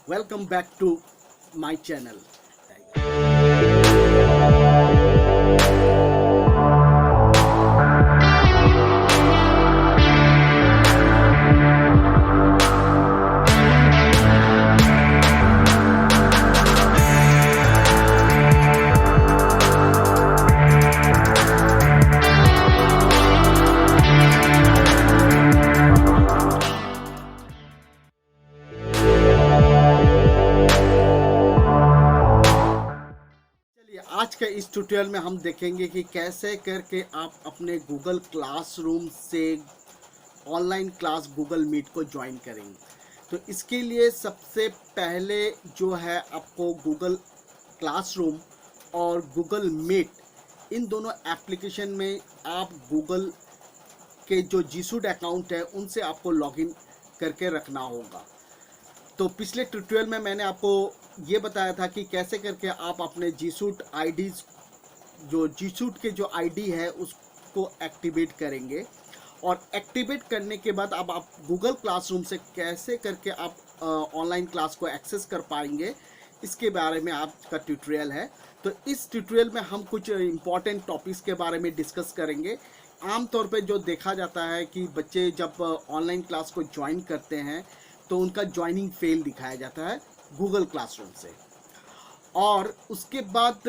Welcome back to my channel. आज के इस ट्यूटोरियल में हम देखेंगे कि कैसे करके आप अपने गूगल क्लासरूम से ऑनलाइन क्लास गूगल मीट को ज्वाइन करेंगे। तो इसके लिए सबसे पहले जो है आपको गूगल क्लासरूम और गूगल मीट इन दोनों एप्लीकेशन में आप गूगल के जो जी सूट अकाउंट है उनसे आपको लॉगिन करके रखना होगा। तो पिछले ट्यूटोरियल में मैंने आपको ये बताया था कि कैसे करके आप अपने जी सूट आई जो जी सूट के जो आईडी है उसको एक्टिवेट करेंगे, और एक्टिवेट करने के बाद अब आप गूगल क्लासरूम से कैसे करके आप ऑनलाइन क्लास को एक्सेस कर पाएंगे, इसके बारे में आज का ट्यूटोरियल है। तो इस ट्यूटोरियल में हम कुछ इम्पॉर्टेंट टॉपिक्स के बारे में डिस्कस करेंगे। आमतौर पे जो देखा जाता है कि बच्चे जब ऑनलाइन क्लास को ज्वाइन करते हैं तो उनका ज्वाइनिंग फेल दिखाया जाता है गूगल क्लासरूम से, और उसके बाद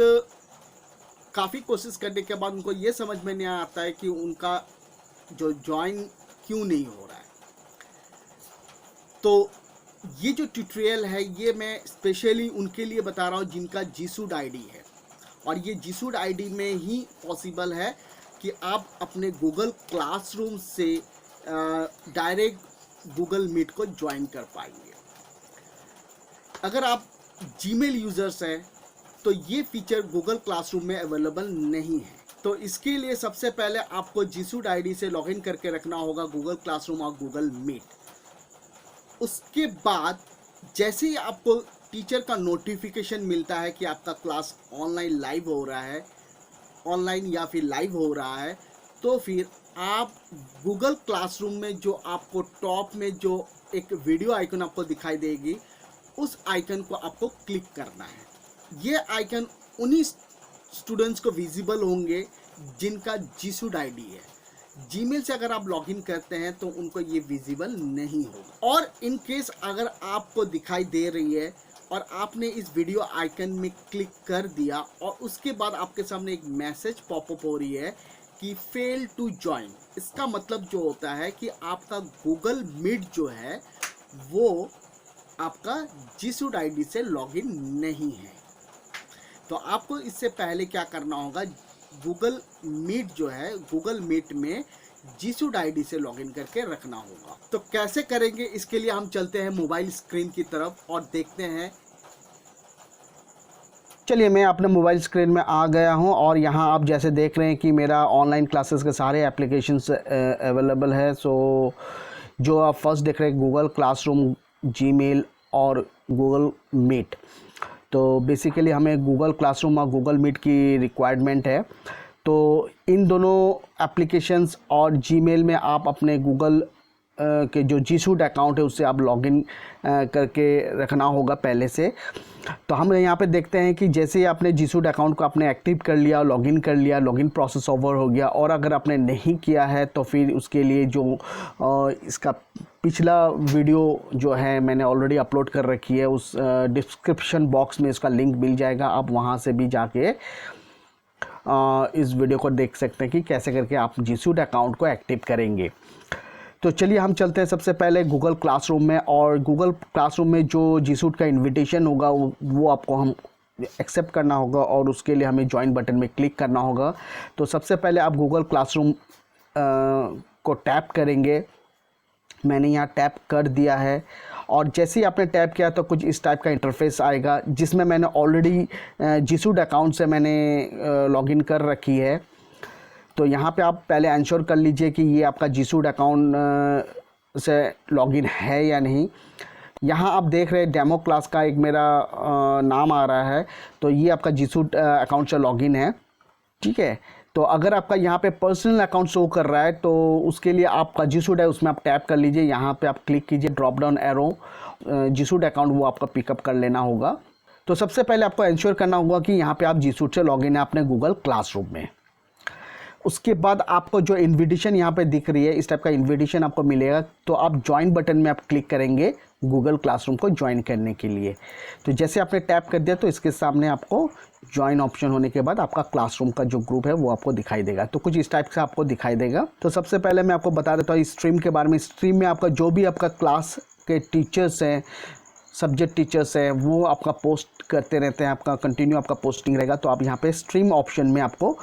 काफ़ी कोशिश करने के बाद उनको ये समझ में नहीं आता है कि उनका जो ज्वाइन क्यों नहीं हो रहा है। तो ये जो ट्यूटोरियल है ये मैं स्पेशली उनके लिए बता रहा हूँ जिनका जी सूट आईडी है, और ये जी सूट आईडी में ही पॉसिबल है कि आप अपने गूगल क्लासरूम से डायरेक्ट गूगल मीट को ज्वाइन कर पाएंगे। अगर आप जीमेल यूज़र्स हैं तो ये फीचर गूगल क्लासरूम में अवेलेबल नहीं है। तो इसके लिए सबसे पहले आपको जी सूट आईडी से लॉगिन करके रखना होगा गूगल क्लासरूम और गूगल मीट। उसके बाद जैसे ही आपको टीचर का नोटिफिकेशन मिलता है कि आपका क्लास ऑनलाइन लाइव हो रहा है, ऑनलाइन या फिर लाइव हो रहा है, तो फिर आप गूगल क्लासरूम में जो आपको टॉप में जो एक वीडियो आइकन आपको दिखाई देगी, उस आइकन को आपको क्लिक करना है। ये आइकन उन्हीं स्टूडेंट्स को विजिबल होंगे जिनका जी सूट आईडी है। जीमेल से अगर आप लॉगिन करते हैं तो उनको ये विजिबल नहीं होगा। और इन केस अगर आपको दिखाई दे रही है और आपने इस वीडियो आइकन में क्लिक कर दिया और उसके बाद आपके सामने एक मैसेज पॉपअप हो रही है कि फेल टू ज्वाइन, इसका मतलब जो होता है कि आपका गूगल मीट जो है वो आपका जी सूट आईडी से लॉगिन नहीं है। तो आपको इससे पहले क्या करना होगा, गूगल मीट जो है गूगल मीट में जी सूट आईडी से लॉगिन करके रखना होगा। तो कैसे करेंगे, इसके लिए हम चलते हैं मोबाइल स्क्रीन की तरफ और देखते हैं। चलिए, मैं अपने मोबाइल स्क्रीन में आ गया हूं और यहां आप जैसे देख रहे हैं कि मेरा ऑनलाइन क्लासेस के सारे एप्लीकेशंस अवेलेबल है। सो जो आप फर्स्ट देख रहे हैं गूगल क्लासरूम, जीमेल और गूगल मीट। तो बेसिकली हमें गूगल क्लासरूम और गूगल मीट की रिक्वायरमेंट है। तो इन दोनों एप्लीकेशंस और जीमेल में आप अपने गूगल के जो जी सूट अकाउंट है उससे आप लॉगिन करके रखना होगा पहले से। तो हम यहाँ पे देखते हैं कि जैसे ही आपने जी सूट अकाउंट को आपने एक्टिव कर लिया, लॉगिन कर लिया, लॉगिन प्रोसेस ओवर हो गया। और अगर आपने नहीं किया है तो फिर उसके लिए जो इसका पिछला वीडियो जो है मैंने ऑलरेडी अपलोड कर रखी है, उस डिस्क्रिप्शन बॉक्स में इसका लिंक मिल जाएगा। आप वहाँ से भी जाके इस वीडियो को देख सकते हैं कि कैसे करके आप जी सूट अकाउंट को एक्टिव करेंगे। तो चलिए हम चलते हैं सबसे पहले गूगल क्लासरूम में, और गूगल क्लासरूम में जो जी सूट का इन्विटेशन होगा वो आपको हम एक्सेप्ट करना होगा, और उसके लिए हमें ज्वाइन बटन में क्लिक करना होगा। तो सबसे पहले आप गूगल क्लासरूम को टैप करेंगे। मैंने यहाँ टैप कर दिया है, और जैसे ही आपने टैप किया तो कुछ इस टाइप का इंटरफेस आएगा जिसमें मैंने ऑलरेडी जी सूट अकाउंट से मैंने लॉगिन कर रखी है। तो यहाँ पे आप पहले इंश्योर कर लीजिए कि ये आपका जी सूट अकाउंट से लॉगिन है या नहीं। यहाँ आप देख रहे हैं डेमो क्लास का एक मेरा नाम आ रहा है, तो ये आपका जी सूट अकाउंट से लॉगिन है, ठीक है। तो अगर आपका यहाँ पे पर्सनल अकाउंट शो कर रहा है तो उसके लिए आपका जीसूट है, उसमें आप टैप कर लीजिए, यहाँ पे आप क्लिक कीजिए ड्रॉप डाउन एरो, जीसूट अकाउंट वो आपका पिकअप कर लेना होगा। तो सबसे पहले आपको इंश्योर करना होगा कि यहाँ पे आप जीसूट से लॉगिन है अपने गूगल क्लासरूम में। उसके बाद आपको जो इन्विटेशन यहाँ पे दिख रही है, इस टाइप का इन्विटेशन आपको मिलेगा, तो आप ज्वाइन बटन में आप क्लिक करेंगे गूगल क्लासरूम को ज्वाइन करने के लिए। तो जैसे आपने टैप कर दिया तो इसके सामने आपको ज्वाइन ऑप्शन होने के बाद आपका क्लासरूम का जो ग्रुप है वो आपको दिखाई देगा। तो कुछ इस टाइप से आपको दिखाई देगा। तो सबसे पहले मैं आपको बता देता हूँ स्ट्रीम के बारे में। स्ट्रीम में आपका जो भी आपका क्लास के टीचर्स हैं, सब्जेक्ट टीचर्स हैं, वो आपका पोस्ट करते रहते हैं, आपका कंटिन्यू आपका पोस्टिंग रहेगा। तो आप यहाँ पे स्ट्रीम ऑप्शन में आपको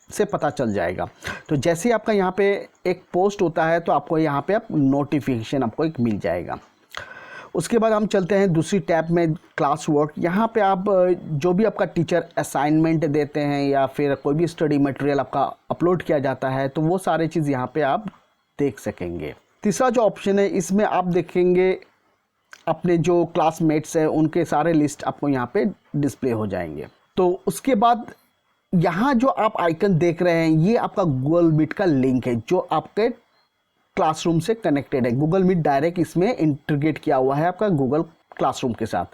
से पता चल जाएगा। तो जैसे ही आपका यहाँ पे एक पोस्ट होता है तो आपको यहाँ पे आप नोटिफिकेशन आपको एक मिल जाएगा। उसके बाद हम चलते हैं दूसरी टैब में, क्लास वर्क। यहाँ पे आप जो भी आपका टीचर असाइनमेंट देते हैं या फिर कोई भी स्टडी मटेरियल आपका अपलोड किया जाता है तो वो सारे चीज़ यहाँ पे आप देख सकेंगे। तीसरा जो ऑप्शन है इसमें आप देखेंगे अपने जो क्लासमेट्स हैं उनके सारे लिस्ट आपको यहाँ पे डिस्प्ले हो जाएंगे। तो उसके बाद यहाँ जो आप आइकन देख रहे हैं ये आपका गूगल मीट का लिंक है जो आपके क्लासरूम से कनेक्टेड है। गूगल मीट डायरेक्ट इसमें इंटीग्रेट किया हुआ है आपका गूगल क्लासरूम के साथ।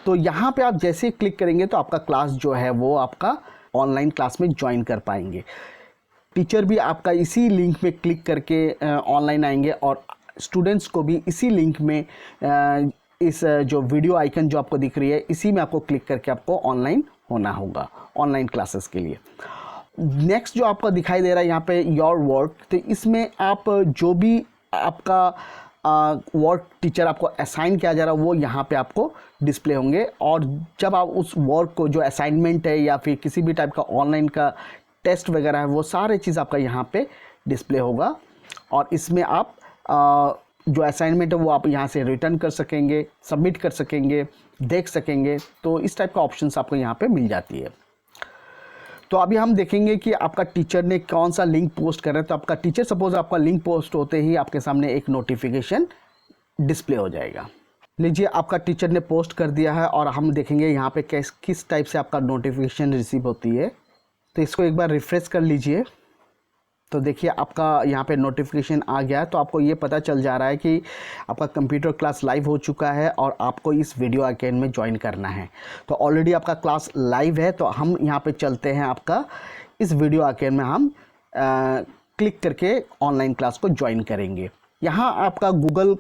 तो यहाँ पे आप जैसे ही क्लिक करेंगे तो आपका क्लास जो है वो आपका ऑनलाइन क्लास में ज्वाइन कर पाएंगे। टीचर भी आपका इसी लिंक में क्लिक करके ऑनलाइन आएंगे और स्टूडेंट्स को भी इसी लिंक में इस जो वीडियो आइकन जो आपको दिख रही है इसी में आपको क्लिक करके आपको ऑनलाइन होना होगा ऑनलाइन क्लासेस के लिए। नेक्स्ट जो आपको दिखाई दे रहा है यहाँ पे योर वर्क, तो इसमें आप जो भी आपका वर्क टीचर आपको असाइन किया जा रहा है वो यहाँ पे आपको डिस्प्ले होंगे। और जब आप उस वर्क को जो असाइनमेंट है या फिर किसी भी टाइप का ऑनलाइन का टेस्ट वगैरह है वो सारे चीज़ आपका यहाँ पे डिस्प्ले होगा। और इसमें आप जो असाइनमेंट है वो आप यहाँ से रिटर्न कर सकेंगे, सबमिट कर सकेंगे, देख सकेंगे। तो इस टाइप का ऑप्शंस आपको यहाँ पे मिल जाती है। तो अभी हम देखेंगे कि आपका टीचर ने कौन सा लिंक पोस्ट कर रहा है। तो आपका टीचर सपोज आपका लिंक पोस्ट होते ही आपके सामने एक नोटिफिकेशन डिस्प्ले हो जाएगा। लीजिए आपका टीचर ने पोस्ट कर दिया है और हम देखेंगे यहाँ पे किस टाइप से आपका नोटिफिकेशन रिसीव होती है। तो इसको एक बार रिफ्रेश कर लीजिए तो देखिए आपका यहाँ पे नोटिफिकेशन आ गया है। तो आपको ये पता चल जा रहा है कि आपका कंप्यूटर क्लास लाइव हो चुका है और आपको इस वीडियो आइकन में ज्वाइन करना है। तो ऑलरेडी आपका क्लास लाइव है तो हम यहाँ पे चलते हैं, आपका इस वीडियो आइकन में हम क्लिक करके ऑनलाइन क्लास को ज्वाइन करेंगे। यहाँ आपका गूगल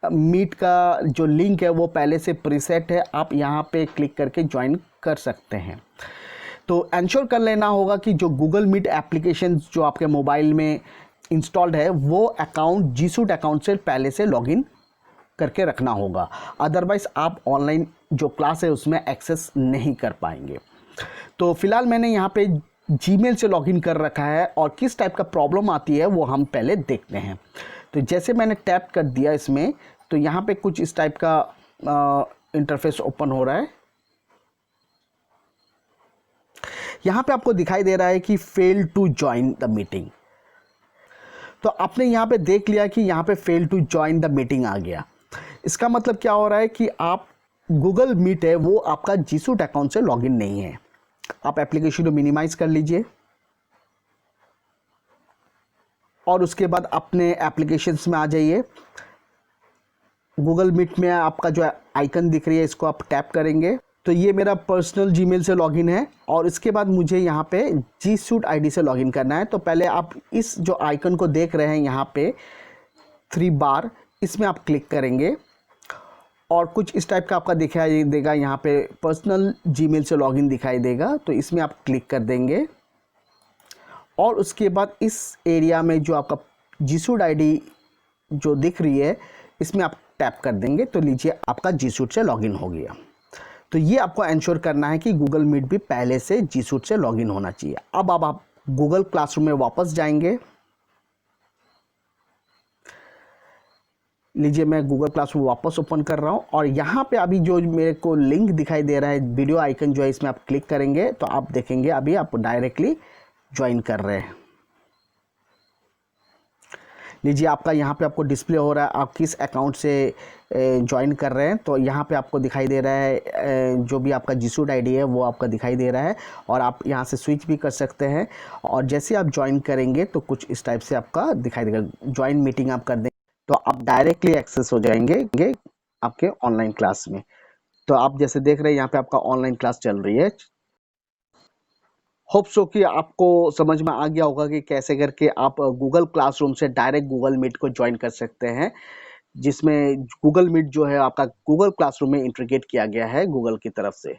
मीट का जो लिंक है वो पहले से प्रीसेट है, आप यहाँ पे क्लिक करके ज्वाइन कर सकते हैं। तो इंश्योर कर लेना होगा कि जो गूगल मीट एप्लीकेशन जो आपके मोबाइल में इंस्टॉल्ड है वो अकाउंट जीसूट अकाउंट से पहले से लॉगिन करके रखना होगा, अदरवाइज़ आप ऑनलाइन जो क्लास है उसमें एक्सेस नहीं कर पाएंगे। तो फिलहाल मैंने यहाँ पे जीमेल से लॉगिन कर रखा है और किस टाइप का प्रॉब्लम आती है वो हम पहले देखते हैं। तो जैसे मैंने टैप कर दिया इसमें तो यहाँ पे कुछ इस टाइप का इंटरफेस ओपन हो रहा है। यहाँ पे आपको दिखाई दे रहा है कि fail to join the meeting. तो आपने यहाँ पे देख लिया कि यहाँ पे fail to join the meeting आ गया। इसका मतलब क्या हो रहा है कि आप गूगल मीट है वो आपका जीसूट अकाउंट से लॉगिन नहीं है। आप एप्लीकेशन को मिनिमाइज कर लीजिए और उसके बाद अपने एप्लीकेशंस में आ जाइए। गूगल मीट में आपका जो आइकन दिख रही है इसको आप टैप करेंगे तो ये मेरा पर्सनल जीमेल से लॉगिन है और इसके बाद मुझे यहाँ पे जीसूट आईडी से लॉगिन करना है। तो पहले आप इस जो आइकन को देख रहे हैं यहाँ पे 3 बार, इसमें आप क्लिक करेंगे और कुछ इस टाइप का आपका दिखाई देगा, यहाँ पे पर्सनल जीमेल से लॉगिन दिखाई देगा। तो इसमें आप क्लिक कर देंगे और उसके बाद इस एरिया में जो आपका जीसूट आईडी जो दिख रही है इसमें आप टैप कर देंगे। तो लीजिए आपका जीसूट से लॉगिन हो गया। तो ये आपको इंश्योर करना है कि गूगल मीट भी पहले से जीसूट से लॉगिन होना चाहिए। अब आप गूगल क्लासरूम में वापस जाएंगे। लीजिए मैं गूगल क्लासरूम वापस ओपन कर रहा हूँ और यहाँ पे अभी जो मेरे को लिंक दिखाई दे रहा है वीडियो आइकन जो है इसमें आप क्लिक करेंगे तो आप देखेंगे अभी आप डायरेक्टली ज्वाइन कर रहे हैं। लीजिए आपका यहाँ पे आपको डिस्प्ले हो रहा है आप किस अकाउंट से ज्वाइन कर रहे हैं। तो यहाँ पे आपको दिखाई दे रहा है जो भी आपका जीसूट आईडी है वो आपका दिखाई दे रहा है और आप यहाँ से स्विच भी कर सकते हैं। और जैसे आप ज्वाइन करेंगे तो कुछ इस टाइप से आपका दिखाई देगा। ज्वाइन मीटिंग आप कर दें तो आप डायरेक्टली एक्सेस हो जाएंगे आपके ऑनलाइन क्लास में। तो आप जैसे देख रहे हैं यहाँ पे आपका ऑनलाइन क्लास चल रही है। होप सो कि आपको समझ में आ गया होगा कि कैसे करके आप गूगल क्लासरूम से डायरेक्ट गूगल मीट को ज्वाइन कर सकते हैं, जिसमें गूगल मीट जो है आपका गूगल क्लासरूम में इंटीग्रेट किया गया है गूगल की तरफ से।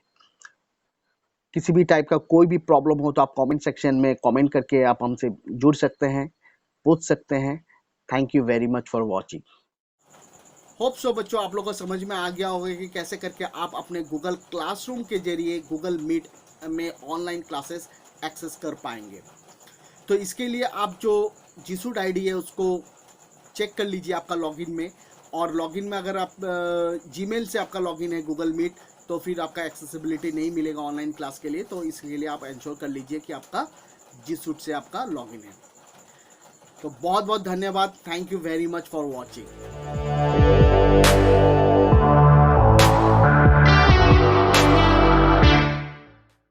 किसी भी टाइप का कोई भी प्रॉब्लम हो तो आप कमेंट सेक्शन में कमेंट करके आप हमसे जुड़ सकते हैं, पूछ सकते हैं। Thank you very much for watching. Hope so बच्चों आप लोगों को समझ में आ गया होगा कि कैसे करके आप अपने गूगल क्लासरूम के जरिए गूगल मीट में ऑनलाइन क्लासेस एक्सेस कर पाएंगे। तो इसके लिए आप जो जीसूट आईडी है उसको चेक कर लीजिए आपका लॉगिन में, और लॉगिन में अगर आप जीमेल से आपका लॉगिन है गूगल मीट तो फिर आपका एक्सेसिबिलिटी नहीं मिलेगा ऑनलाइन क्लास के लिए। तो इसके लिए आप इंश्योर कर लीजिए कि आपका जीसूट से आपका लॉगिन है। तो बहुत बहुत धन्यवाद। Thank you very much for watching.